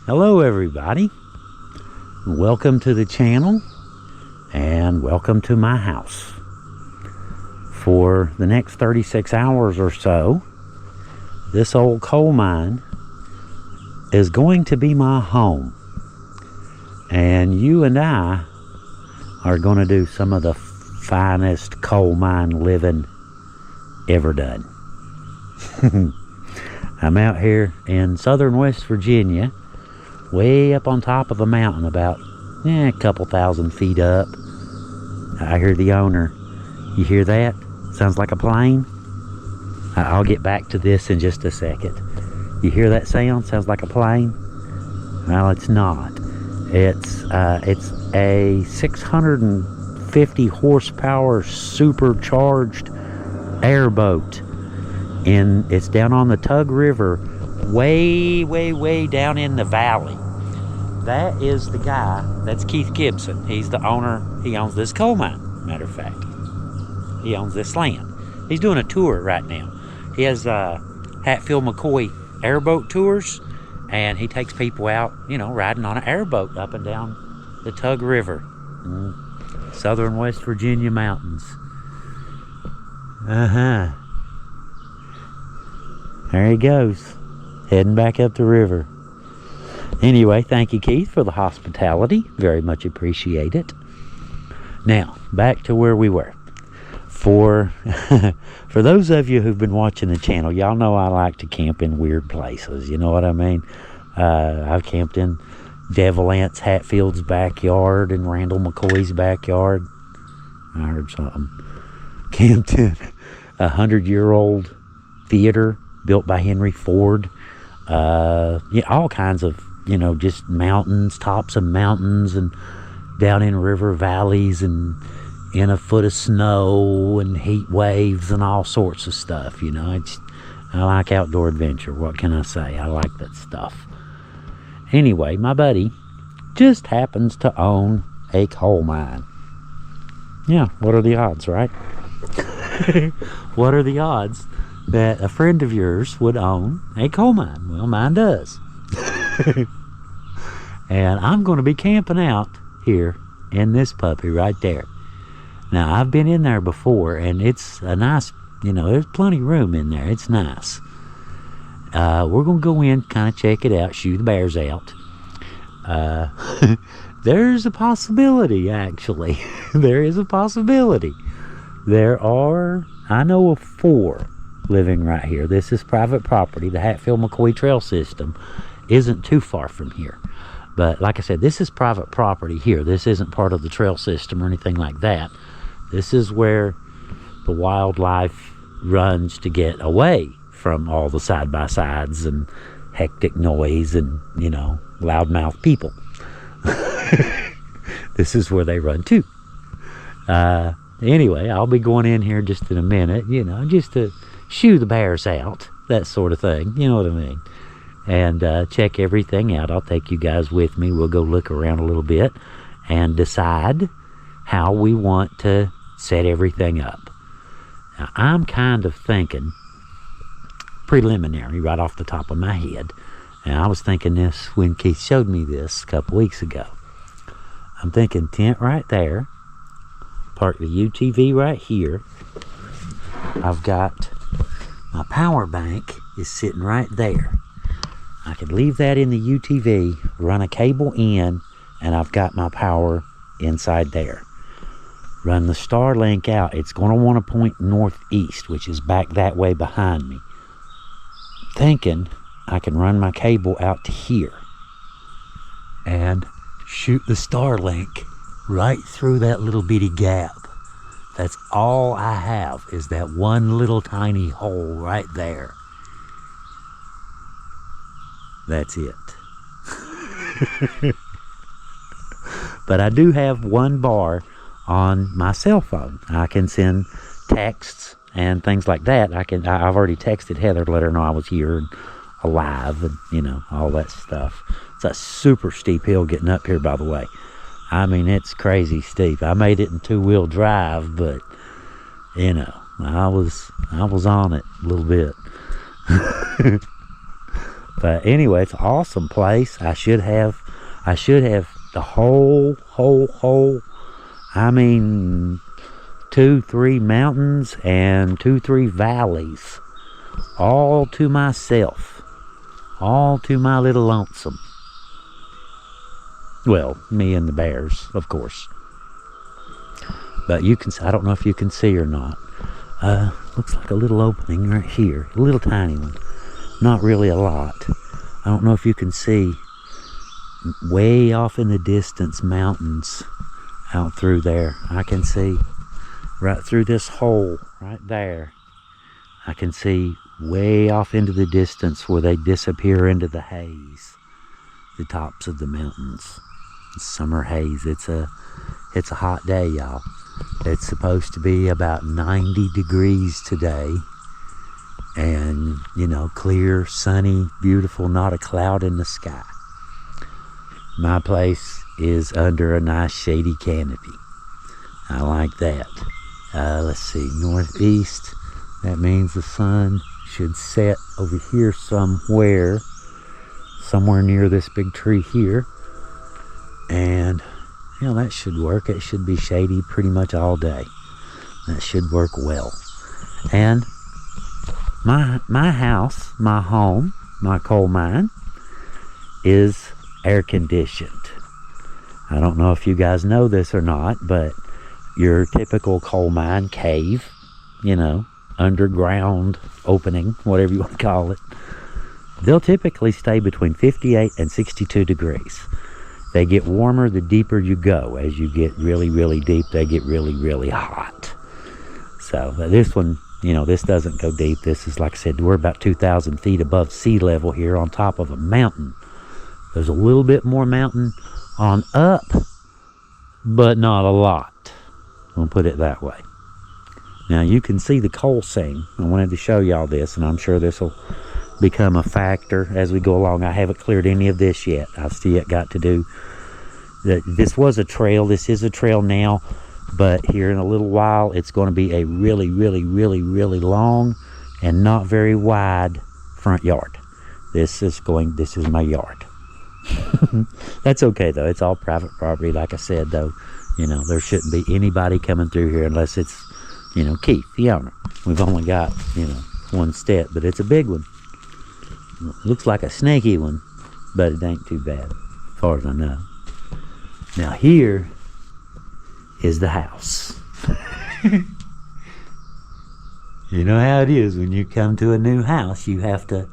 Hello everybody, welcome to the channel and welcome to my house. For the next 36 hours or so, this old coal mine is going to be my home, and you and I are going to do some of the finest coal mine living ever done. I'm out here in southern West Virginia, way up on top of a mountain, about a couple thousand feet up. I hear the owner. You hear that? Sounds like a plane. I'll get back to this in just a second. You hear that sound? Sounds like a plane? Well, it's not. It's a 650 horsepower supercharged airboat. It's down on the Tug River, way down in the valley. That is the guy. That's Keith Gibson. He's the owner. He owns this coal mine, matter of fact. He owns this land. He's doing a tour right now. He has Hatfield McCoy airboat tours, and he takes people out, riding on an airboat up and down the Tug River, southern West Virginia mountains. There he goes, heading back up the river. Anyway, thank you, Keith, for the hospitality. Very much appreciate it. Now, back to where we were. For those of you who've been watching the channel, y'all know I like to camp in weird places. You know what I mean? I've camped in Devil Anse Hatfield's backyard and Randall McCoy's backyard. I heard something. Camped in a 100-year-old theater built by Henry Ford. All kinds of, just mountains, tops of mountains, and down in river valleys, and in a foot of snow and heat waves and all sorts of stuff. I like outdoor adventure. What can I say? I like that stuff. Anyway, my buddy just happens to own a coal mine. Yeah, what are the odds, right? What are the odds that a friend of yours would own a coal mine? Well, mine does. And I'm going to be camping out here in this puppy right there. Now, I've been in there before, and it's a nice, there's plenty of room in there. It's nice. We're going to go in, kind of check it out, shoo the bears out. There's a possibility, actually. There is a possibility. I know of 4 living right here. This is private property. The Hatfield McCoy Trail System isn't too far from here. But like I said, this is private property here. This isn't part of the trail system or anything like that. This is where the wildlife runs to get away from all the side-by-sides and hectic noise and, loudmouth people. This is where they run to. Anyway, I'll be going in here just in a minute, just to shoo the bears out, that sort of thing, you know what I mean? And check everything out. I'll take you guys with me. We'll go look around a little bit and decide how we want to set everything up. Now, I'm kind of thinking preliminary right off the top of my head, and I was thinking this when Keith showed me this a couple weeks ago. I'm thinking tent right there, park the UTV right here. I've got my power bank is sitting right there. I could leave that in the UTV, run a cable in, and I've got my power inside there. Run the Starlink out. It's going to want to point northeast, which is back that way behind me. Thinking I can run my cable out to here and shoot the Starlink right through that little bitty gap. That's all I have, is that one little tiny hole right there. That's it. But I do have one bar on my cell phone. I can send texts and things like that. I've already texted Heather to let her know I was here and alive, and all that stuff. It's a super steep hill getting up here, by the way. I mean, it's crazy steep. I made it in 2-wheel drive, but I was on it a little bit. But anyway, it's an awesome place. I should have the whole, I mean, 2-3 mountains and 2-3 valleys, all to myself, all to my little lonesome. Well, me and the bears, of course. But you can, I don't know if you can see or not. Looks like a little opening right here, a little tiny one. Not really a lot. I don't know if you can see way off in the distance mountains out through there. I can see right through this hole right there. I can see way off into the distance where they disappear into the haze, the tops of the mountains. Summer haze. It's a hot day, y'all. It's supposed to be about 90 degrees today, and you know, clear, sunny, beautiful, not a cloud in the sky. My place is under a nice shady canopy. I like that. Let's see, northeast. That means the sun should set over here somewhere near this big tree here. And you know, that should work. It should be shady pretty much all day. That should work well. And my house, my home, my coal mine is air conditioned. I don't know if you guys know this or not, but your typical coal mine cave, you know, underground opening, whatever you want to call it, they'll typically stay between 58 and 62 degrees. They get warmer the deeper you go. As you get really, really deep, they get really, really hot. So this one, you know, this doesn't go deep. This is, like I said, we're about 2,000 feet above sea level here on top of a mountain. There's a little bit more mountain on up, but not a lot. I'll put it that way. Now you can see the coal seam. I wanted to show y'all this, and I'm sure this will become a factor as we go along. I haven't cleared any of this yet. I've still yet got to do that. This was a trail. This is a trail now, but here in a little while it's going to be a really, really, really, really long and not very wide front yard. This is my yard. That's okay though. It's all private property. Like I said though, you know, there shouldn't be anybody coming through here unless it's, you know, Keith, the owner. We've only got, you know, one step, but it's a big one. Looks like a snaky one, but it ain't too bad, as far as I know. Now here is the house. You know how it is when you come to a new house. You have to,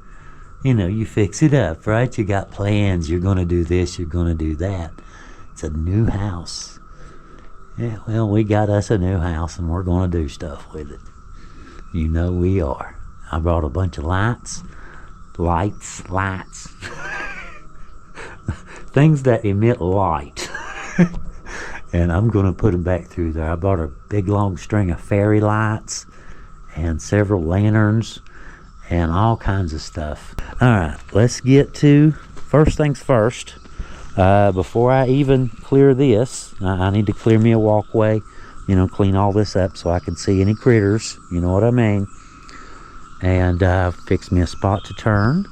you know, you fix it up, right? You got plans. You're going to do this. You're going to do that. It's a new house. Yeah, well, we got us a new house, and we're going to do stuff with it. You know we are. I brought a bunch of lights. Things that emit light. And I'm going to put them back through there. I bought a big long string of fairy lights and several lanterns and all kinds of stuff. Alright, let's get to first things first. Before I even clear this, I need to clear me a walkway, you know, clean all this up so I can see any critters, you know what I mean. And fix me a spot to turn,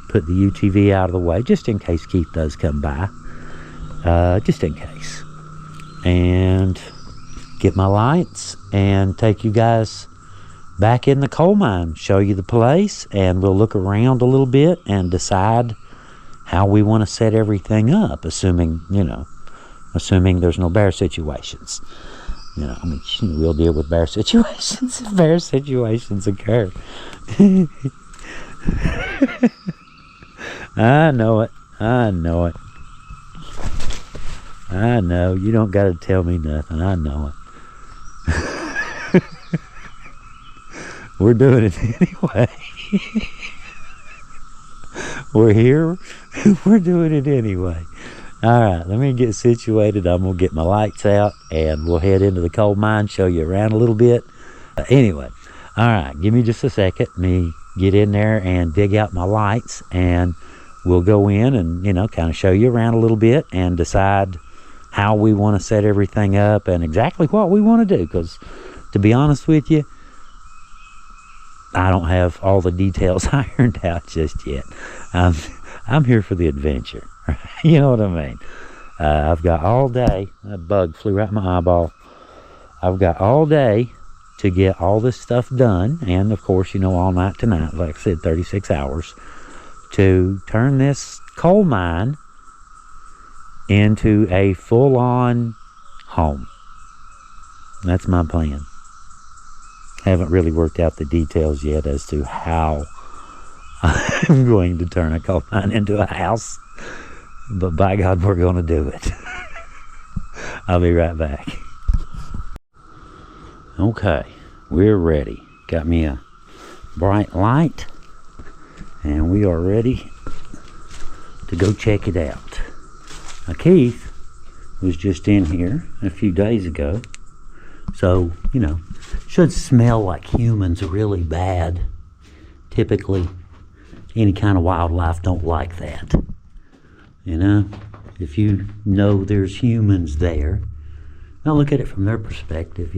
put the UTV out of the way just in case Keith does come by, just in case, and get my lights and take you guys back in the coal mine, show you the place, and we'll look around a little bit and decide how we want to set everything up, assuming there's no bear situations. You know, I mean, we'll deal with bear situations if bear situations occur. I know it. I know. You don't got to tell me nothing. I know it. We're doing it anyway. We're here. We're doing it anyway. Alright, let me get situated. I'm going to get my lights out and we'll head into the coal mine, show you around a little bit. Anyway, alright, give me just a second. Let me get in there and dig out my lights, and we'll go in and, you know, kind of show you around a little bit and decide how we want to set everything up and exactly what we want to do. Because, to be honest with you, I don't have all the details ironed out just yet. I'm here for the adventure. You know what I mean? I've got all day. A bug flew right in my eyeball. I've got all day to get all this stuff done, and of course, all night tonight, like I said, 36 hours, to turn this coal mine into a full-on home. That's my plan. Haven't really worked out the details yet as to how I'm going to turn a coal mine into a house, but by God, we're going to do it. I'll be right back. Okay, we're ready. Got me a bright light, and we are ready to go check it out. Now, Keith was just in here a few days ago, so, should smell like humans really bad. Typically, any kind of wildlife don't like that. If you know there's humans there, now look at it from their perspective,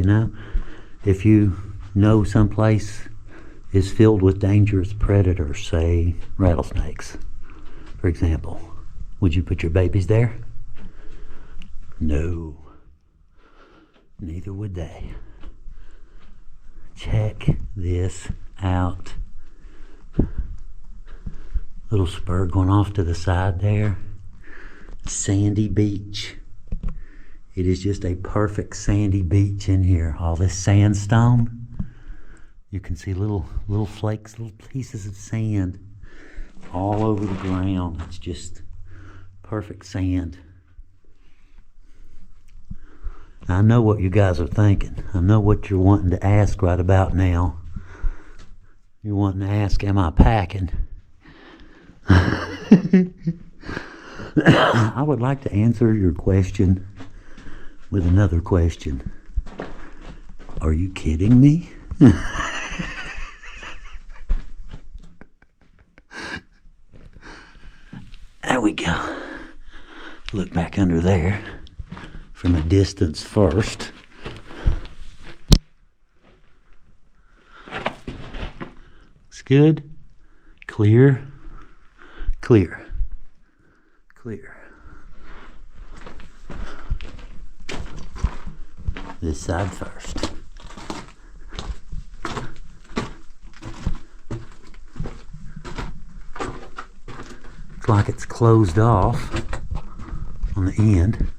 If you know someplace is filled with dangerous predators, say rattlesnakes, for example, would you put your babies there? No. Neither would they. Check this out. Little spur going off to the side there. Sandy beach. It is just a perfect sandy beach in here. All this sandstone. You can see little flakes, little pieces of sand all over the ground. It's just perfect sand. I know what you guys are thinking. I know what you're wanting to ask right about now. You're wanting to ask, am I packing? I would like to answer your question with another question. Are you kidding me? There we go. Look back under there from a distance first. Looks good. Clear. Clear. Clear. This side first. Looks like it's closed off on the end.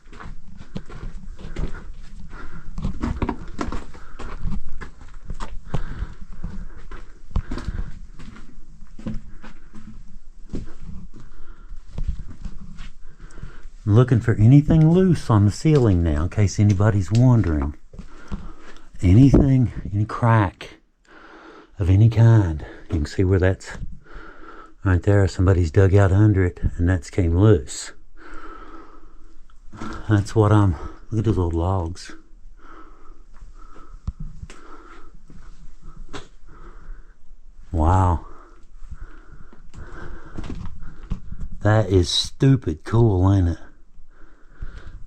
I'm looking for anything loose on the ceiling now, in case anybody's wondering. Anything, any crack of any kind. You can see where that's right there. Somebody's dug out under it, and that's came loose. That's what look at those old logs. Wow. That is stupid cool, ain't it?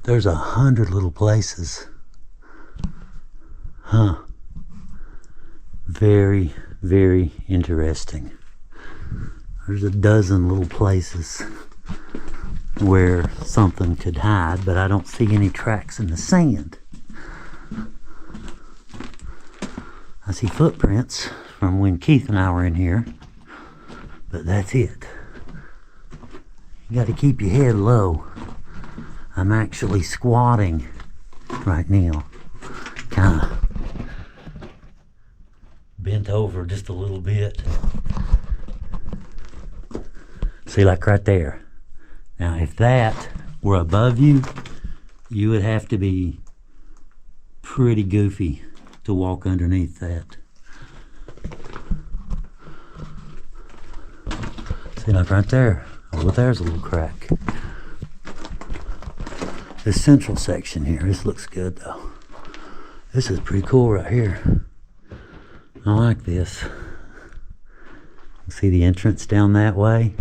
There's 100 little places. Huh. Very, very interesting. There's a dozen little places where something could hide, but I don't see any tracks in the sand. I see footprints from when Keith and I were in here, but that's it. You got to keep your head low. I'm actually squatting right now. Kind of bent over just a little bit. See, like right there. Now, if that were above you, you would have to be pretty goofy to walk underneath that. See, like right there. Oh, there's a little crack. This central section here, this looks good though. This is pretty cool right here. I like this. See the entrance down that way?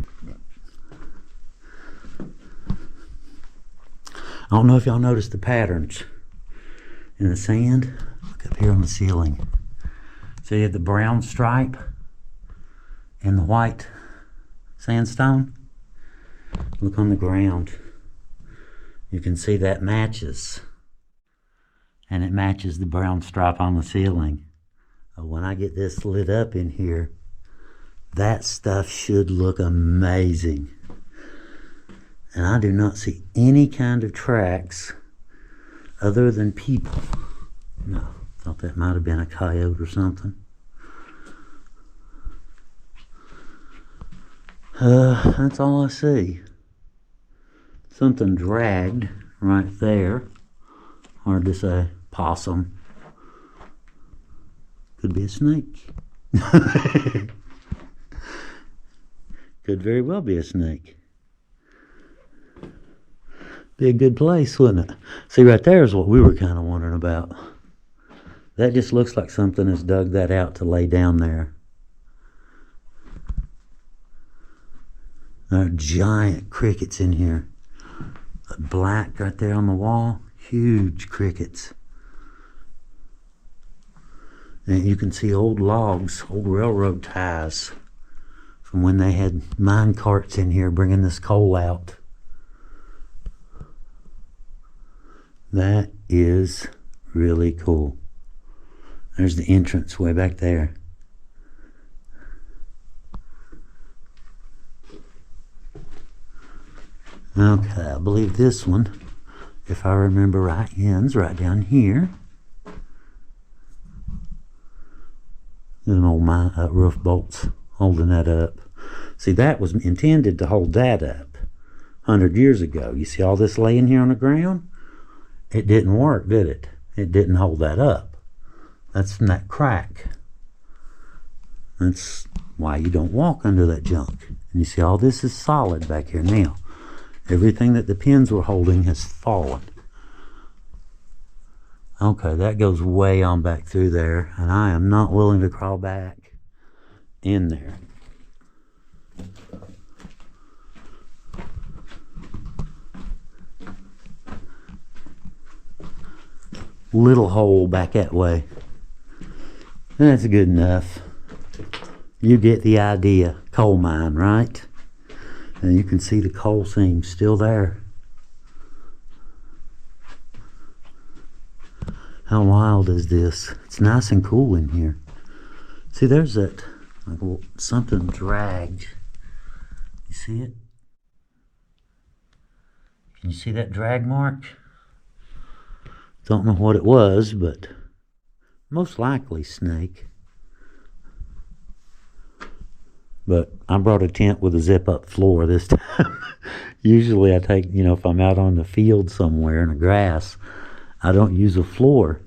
I don't know if y'all noticed the patterns in the sand. Look up here on the ceiling. So you have the brown stripe and the white sandstone. Look on the ground. You can see that matches. And it matches the brown stripe on the ceiling. When I get this lit up in here, that stuff should look amazing. And I do not see any kind of tracks other than people. No, thought that might have been a coyote or something. That's all I see. Something dragged right there. Hard to say. Possum. Could be a snake. Could very well be a snake. Be a good place, wouldn't it? See, right there is what we were kind of wondering about. That just looks like something has dug that out to lay down there. There are giant crickets in here. Black right there on the wall. Huge crickets. And you can see old logs, old railroad ties from when they had mine carts in here bringing this coal out. That is really cool. There's the entrance way back there. Okay, I believe this one, if I remember right, ends right down here. There's an old roof bolts holding that up. See, that was intended to hold that up 100 years ago. You see all this laying here on the ground? It didn't work, did it? It didn't hold that up. That's from that crack. That's why you don't walk under that junk. And you see all this is solid back here now. Everything that the pins were holding has fallen. Okay, that goes way on back through there, and I am not willing to crawl back in there. Little hole back that way. That's good enough. You get the idea. Coal mine, right? And you can see the coal seams still there. How wild is this? It's nice and cool in here. See, there's that, like something dragged. You see it? Can you see that drag mark? Don't know what it was, but most likely snake. But I brought a tent with a zip-up floor this time. Usually I take, if I'm out on the field somewhere in the grass, I don't use a floor.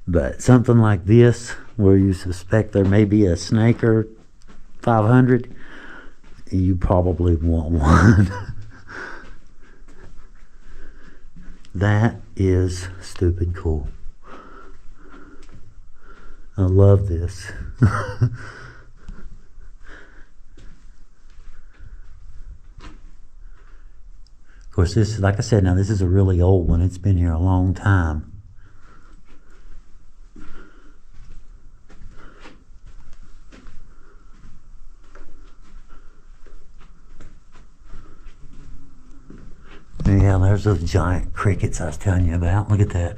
But something like this, where you suspect there may be a snake or 500, you probably want one. That is stupid cool. I love this. Of course, this, like I said, now this is a really old one. It's been here a long time. Yeah, there's those giant crickets I was telling you about. Look at that.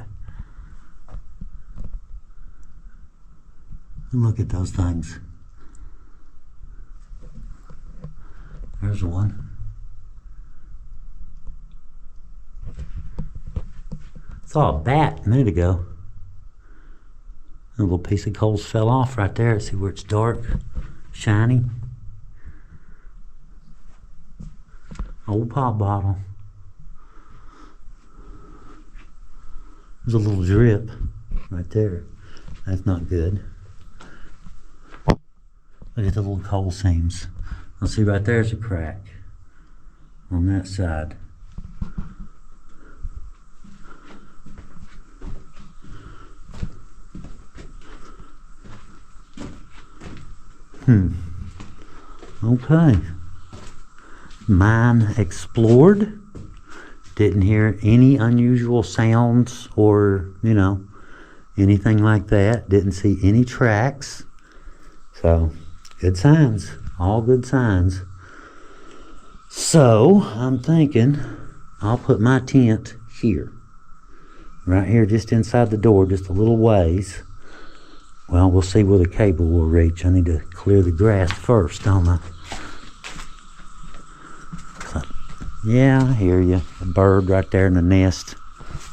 Look at those things. There's one. Saw a bat a minute ago. A little piece of coal fell off right there. See where it's dark, shiny. Old pop bottle. There's a little drip right there. That's not good. Look at the little coal seams. I'll see right there's a crack on that side. Okay. Mine explored. Didn't hear any unusual sounds or, anything like that. Didn't see any tracks. So, Good signs. All good signs. So, I'm thinking I'll put my tent here. Right here, just inside the door, just a little ways. Well, we'll see where the cable will reach. I need to clear the grass first, don't I? Yeah, I hear you. A bird right there in the nest.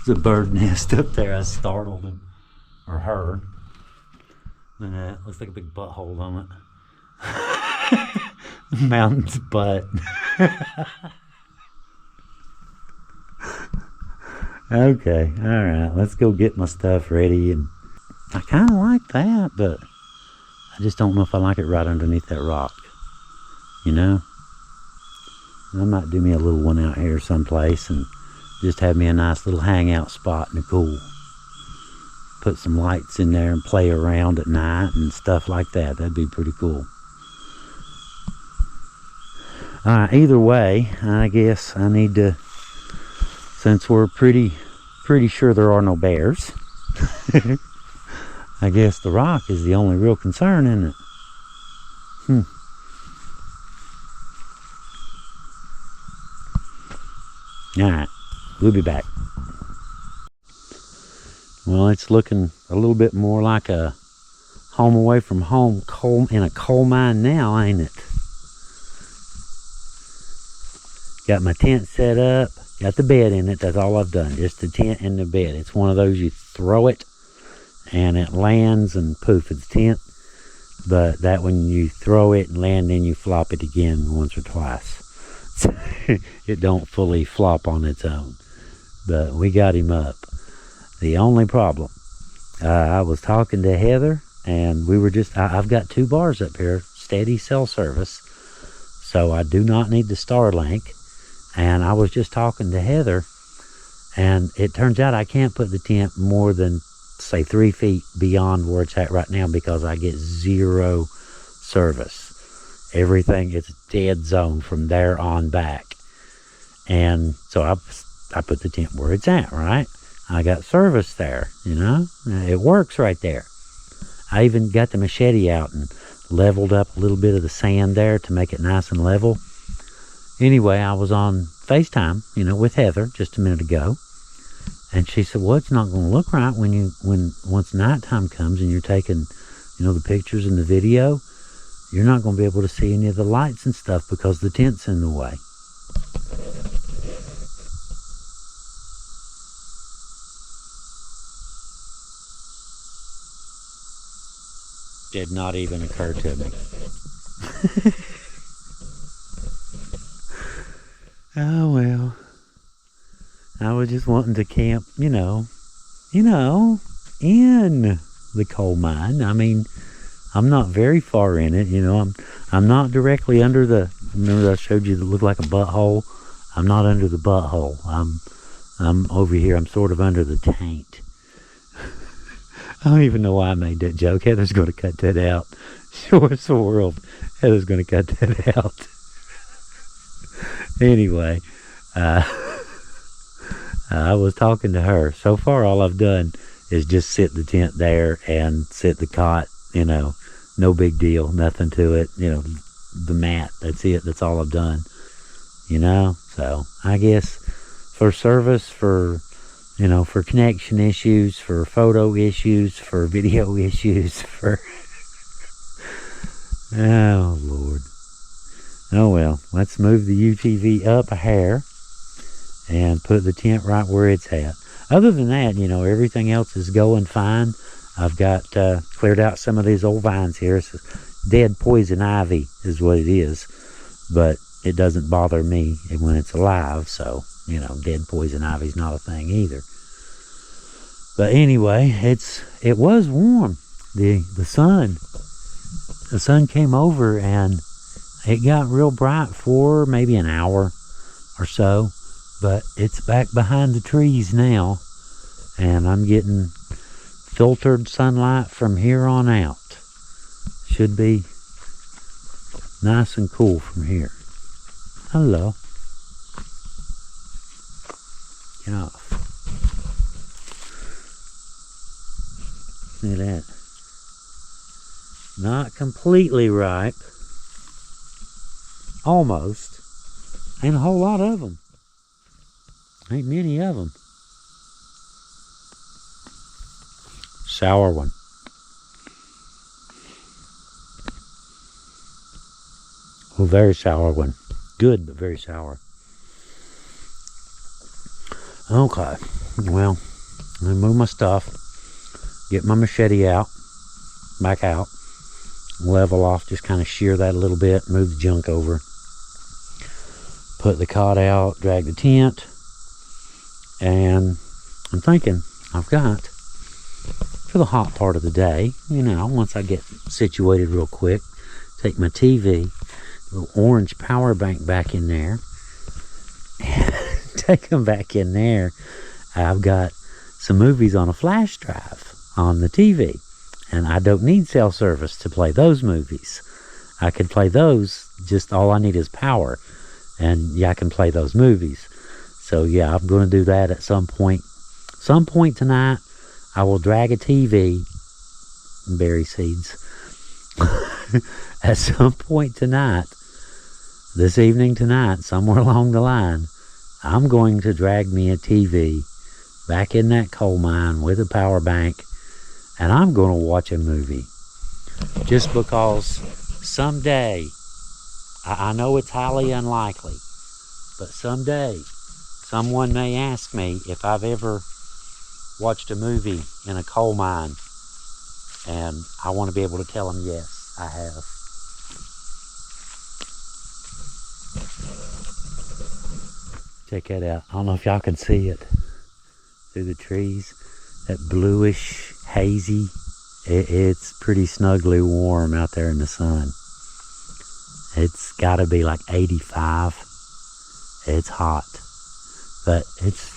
There's a bird nest up there. I startled him. Or her. And it looks like a big butthole on it. Mountain's butt. Okay, alright. Let's go get my stuff ready. And I kind of like that, but I just don't know if I like it right underneath that rock. You know? I might do me a little one out here someplace and just have me a nice little hangout spot in the cool. Put some lights in there and play around at night and stuff like that. That'd be pretty cool. Alright, either way, I guess I need to, since we're pretty sure there are no bears, I guess the rock is the only real concern, isn't it? Alright, we'll be back. Well, it's looking a little bit more like a home away from home in a coal mine now, ain't it? Got my tent set up, got the bed in it, that's all I've done, just the tent and the bed. It's one of those you throw it and it lands and poof, it's tent. But that when you throw it and land, then you flop it again once or twice. It don't fully flop on its own. But we got him up. The only problem, I was talking to Heather, and we were just, I've got 2 bars up here, steady cell service, so I do not need the Starlink. And I was just talking to Heather, and it turns out I can't put the tent more than, say, 3 feet beyond where it's at right now because I get 0 service. Everything is dead zone from there on back. And so I put the tent where it's at, right? I got service there, you know? It works right there. I even got the machete out and leveled up a little bit of the sand there to make it nice and level. Anyway, I was on FaceTime, you know, with Heather just a minute ago. And she said, well, it's not going to look right once nighttime comes and you're taking, you know, the pictures and the video. You're not going to be able to see any of the lights and stuff because the tent's in the way. Did not even occur to me. Oh well. I was just wanting to camp, you know, in the coal mine. I mean, I'm not very far in it, you know. I'm not directly under the, remember I showed you that looked like a butthole? I'm not under the butthole. I'm over here. I'm sort of under the taint. I don't even know why I made that joke. Heather's going to cut that out. Show us the world. Heather's going to cut that out. Anyway, I was talking to her. So far, all I've done is just sit the tent there and sit the cot, you know, no big deal, nothing to it, you know, the mat, that's it, that's all I've done, you know. So I guess for service, for, you know, for connection issues, for photo issues, for video issues, for oh Lord. Oh well, let's move the UTV up a hair and put the tent right where it's at. Other than that, you know, everything else is going fine. I've got cleared out some of these old vines here. It's dead poison ivy is what it is, but it doesn't bother me when it's alive. So, you know, dead poison ivy's not a thing either. But anyway, it was warm. The sun came over and it got real bright for maybe an hour or so, but it's back behind the trees now, and I'm getting filtered sunlight from here on out. Should be nice and cool from here. Hello. Get off. Look at that. Not completely ripe. Almost. Ain't a whole lot of them. Ain't many of them. Sour one. Oh, very sour one. Good, but very sour. Okay. Well, I move my stuff. Get my machete out. Back out. Level off. Just kind of shear that a little bit. Move the junk over. Put the cot out. Drag the tent. And I'm thinking I've got, for the hot part of the day, you know, once I get situated real quick, take my TV, little orange power bank back in there, take them back in there. I've got some movies on a flash drive on the TV, and I don't need cell service to play those movies. I can play those, just all I need is power, and yeah, I can play those movies. So yeah, I'm going to do that at some point. Some point tonight, I will drag a TV, berry seeds. At some point tonight, this evening tonight, somewhere along the line, I'm going to drag me a TV back in that coal mine with a power bank, and I'm going to watch a movie. Just because someday, I know it's highly unlikely, but someday, someone may ask me if I've ever watched a movie in a coal mine, and I want to be able to tell them, yes, I have. Check that out. I don't know if y'all can see it through the trees. That bluish, hazy, it's pretty snugly warm out there in the sun. It's got to be like 85. It's hot. But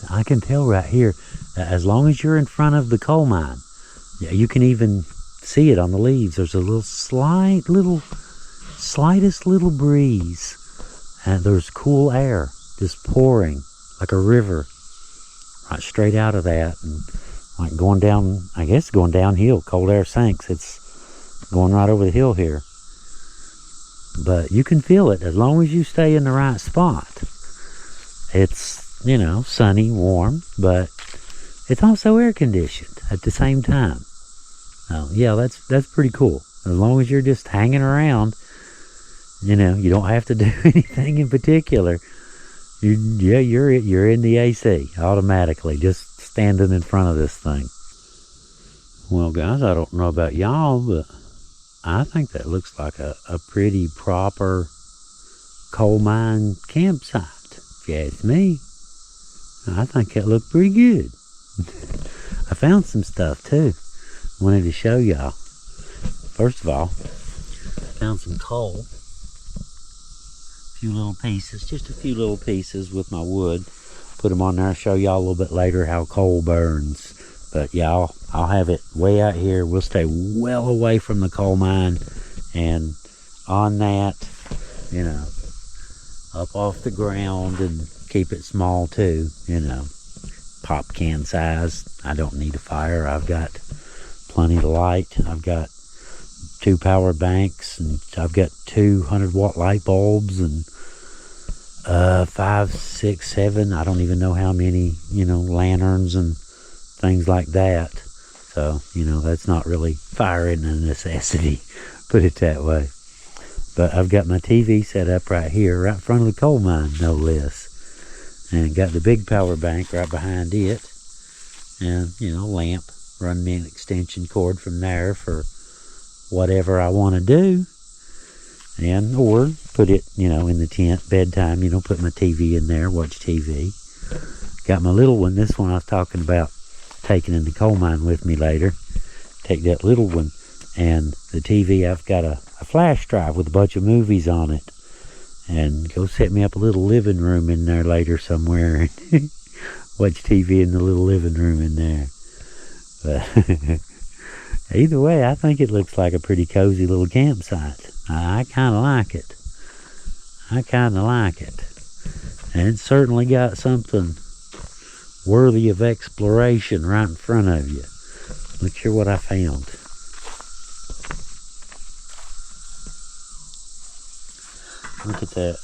I can tell right here, as long as you're in front of the coal mine, you can even see it on the leaves. There's a little slightest little breeze, and there's cool air just pouring like a river right straight out of that, and like going down, I guess going downhill. Cold air sinks. It's going right over the hill here. But you can feel it as long as you stay in the right spot. It's, you know, sunny, warm, but it's also air conditioned at the same time. Yeah, that's pretty cool. As long as you're just hanging around, you know, you don't have to do anything in particular. You're in the AC automatically, just standing in front of this thing. Well, guys, I don't know about y'all, but I think that looks like a pretty proper coal mine campsite, if you ask me. I think that looked pretty good. I found some stuff too. Wanted to show y'all. First of all, found some coal. A few little pieces, just a few little pieces with my wood. Put them on there. Show y'all a little bit later how coal burns. But yeah, I'll have it way out here. We'll stay well away from the coal mine, and on that, you know, up off the ground, and keep it small too, you know, pop can size. I don't need a fire. I've got plenty of light. I've got 2 power banks, and I've got 200-watt light bulbs, and 5, 6, 7, I don't even know how many, you know, lanterns and things like that. So, you know, that's not really fire isn't a necessity, put it that way. But I've got my TV set up right here, right in front of the coal mine, no less. And got the big power bank right behind it. And, you know, lamp, run me an extension cord from there for whatever I want to do. And, or put it, you know, in the tent, bedtime, you know, put my TV in there, watch TV. Got my little one, this one I was talking about taking in the coal mine with me later. Take that little one, and the TV, I've got a flash drive with a bunch of movies on it. And go set me up a little living room in there later somewhere, and watch TV in the little living room in there. But either way, I think it looks like a pretty cozy little campsite. I kind of like it. And it's certainly got something worthy of exploration right in front of you. Look here what I found. Look at that.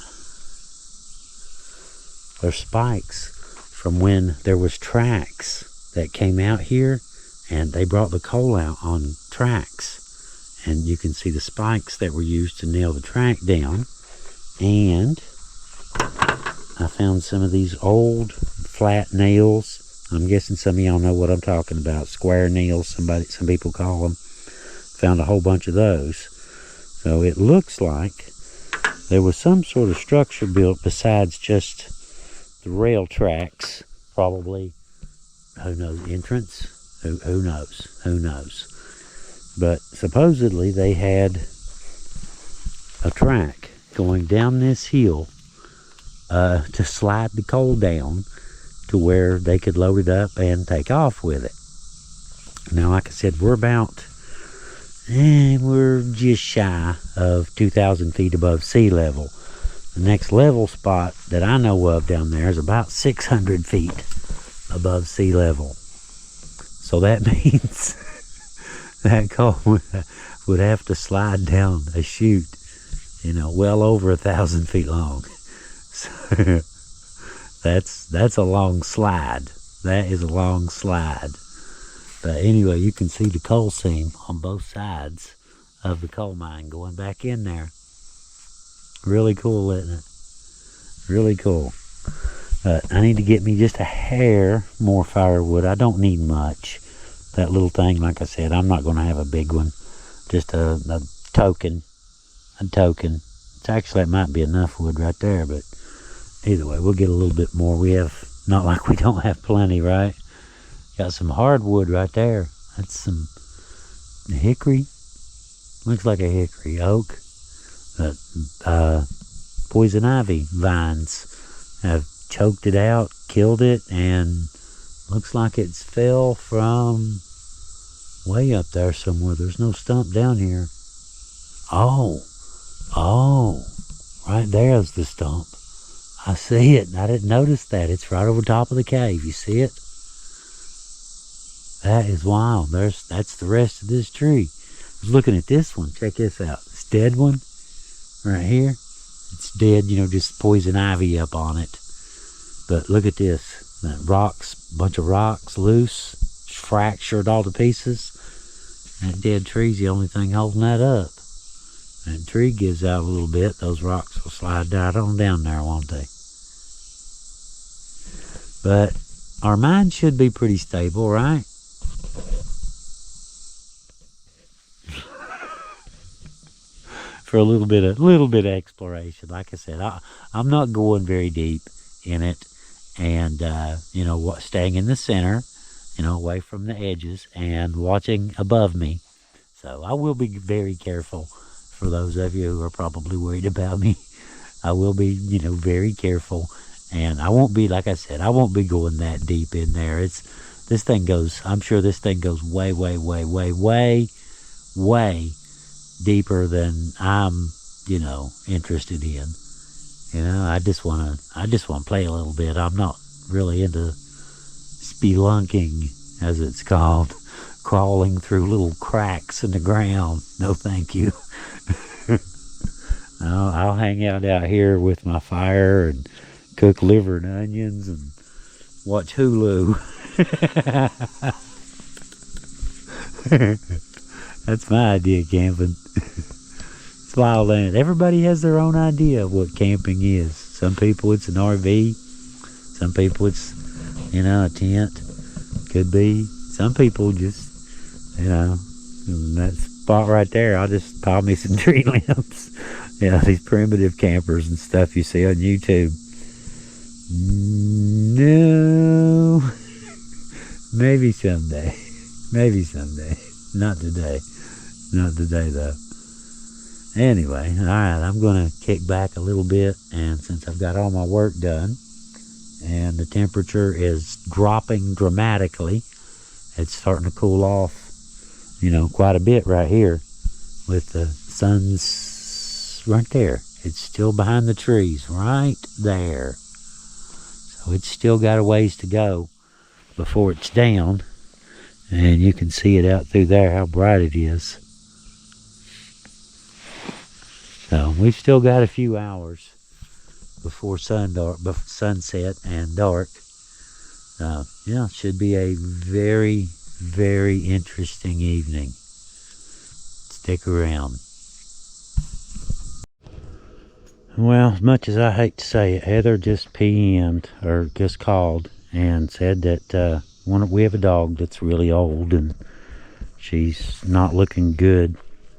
There's spikes from when there was tracks that came out here, and they brought the coal out on tracks. And you can see the spikes that were used to nail the track down. And I found some of these old flat nails. I'm guessing some of y'all know what I'm talking about. Square nails, some people call them. Found a whole bunch of those. So it looks like there was some sort of structure built besides just the rail tracks. Probably, who knows, entrance? Who knows? But supposedly they had a track going down this hill to slide the coal down to where they could load it up and take off with it. Now, like I said, we're just shy of 2,000 feet above sea level. The next level spot that I know of down there is about 600 feet above sea level. So that means that coal would have to slide down a chute, well over 1,000 feet long. So that's a long slide. That is a long slide. But anyway, you can see the coal seam on both sides of the coal mine going back in there. Really cool, isn't it? Really cool. I need to get me just a hair more firewood. I don't need much. That little thing, like I said, I'm not going to have a big one. Just a token. A token. It's actually, it might be enough wood right there, but either way, we'll get a little bit more. We have, not like we don't have plenty, right? Got some hardwood right there. That's some hickory. Looks like a hickory. Oak. Poison ivy vines have choked it out, killed it, and looks like it's fell from way up there somewhere. There's no stump down here. Oh, right there's the stump. I see it. I didn't notice that. It's right over top of the cave. You see it? That is wild. That's the rest of this tree. I was looking at this one. Check this out. This dead one right here. It's dead, just poison ivy up on it. But look at this. That bunch of rocks loose, fractured all to pieces. That dead tree's the only thing holding that up. That tree gives out a little bit. Those rocks will slide right on down there, won't they? But our mine should be pretty stable, right? For a little bit of exploration. Like I said, I'm not going very deep in it, and staying in the center, away from the edges and watching above me. So I will be very careful. For those of you who are probably worried about me, I will be, very careful, and I won't be, like I said, I won't be going that deep in there. I'm sure this thing goes way, way, way, way, way, way deeper than I'm, interested in. I just want to play a little bit. I'm not really into spelunking, as it's called, crawling through little cracks in the ground. No, thank you. I'll hang out here with my fire and cook liver and onions and watch Hulu. That's my idea of camping. It's wild, ain't it? Everybody has their own idea of what camping is. Some people it's an RV. Some people it's, a tent. Could be. Some people just, that spot right there, I'll just pile me some tree limbs. These primitive campers and stuff you see on YouTube. No. Maybe someday. Not today. Not today, though. Anyway, alright, I'm going to kick back a little bit, and since I've got all my work done, and the temperature is dropping dramatically, it's starting to cool off, quite a bit right here, with the sun's right there. It's still behind the trees, right there. So it's still got a ways to go before it's down, and you can see it out through there, how bright it is. So we've still got a few hours before sunset and dark. Yeah, it should be a very, very interesting evening. Stick around. Well, as much as I hate to say it, Heather just PM'd, or just called, and said that we have a dog that's really old, and she's not looking good,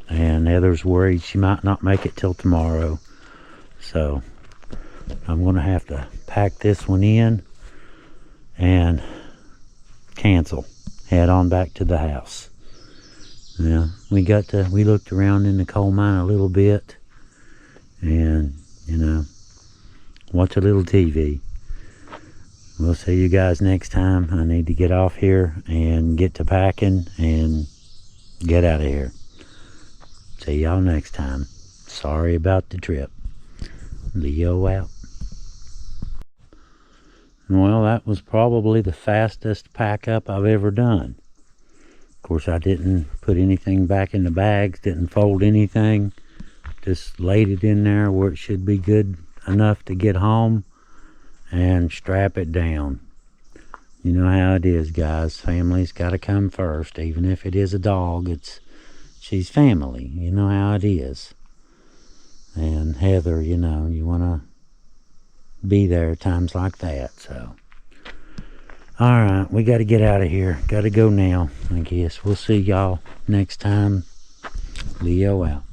and Heather's worried she might not make it till tomorrow. So I'm going to have to pack this one in and cancel. Head on back to the house. Yeah, we looked around in the coal mine a little bit, and watch a little TV. We'll see you guys next time. I need to get off here and get to packing and get out of here. See y'all next time. Sorry about the trip. Leo out. Well, that was probably the fastest pack up I've ever done. Of course, I didn't put anything back in the bags, didn't fold anything. Just laid it in there where it should be good enough to get home and strap it down. You know how it is, guys. Family's got to come first. Even if it is a dog, she's family. You know how it is. And Heather, you want to be there times like that. So, all right, we got to get out of here. Got to go now, I guess. We'll see y'all next time. Leo out.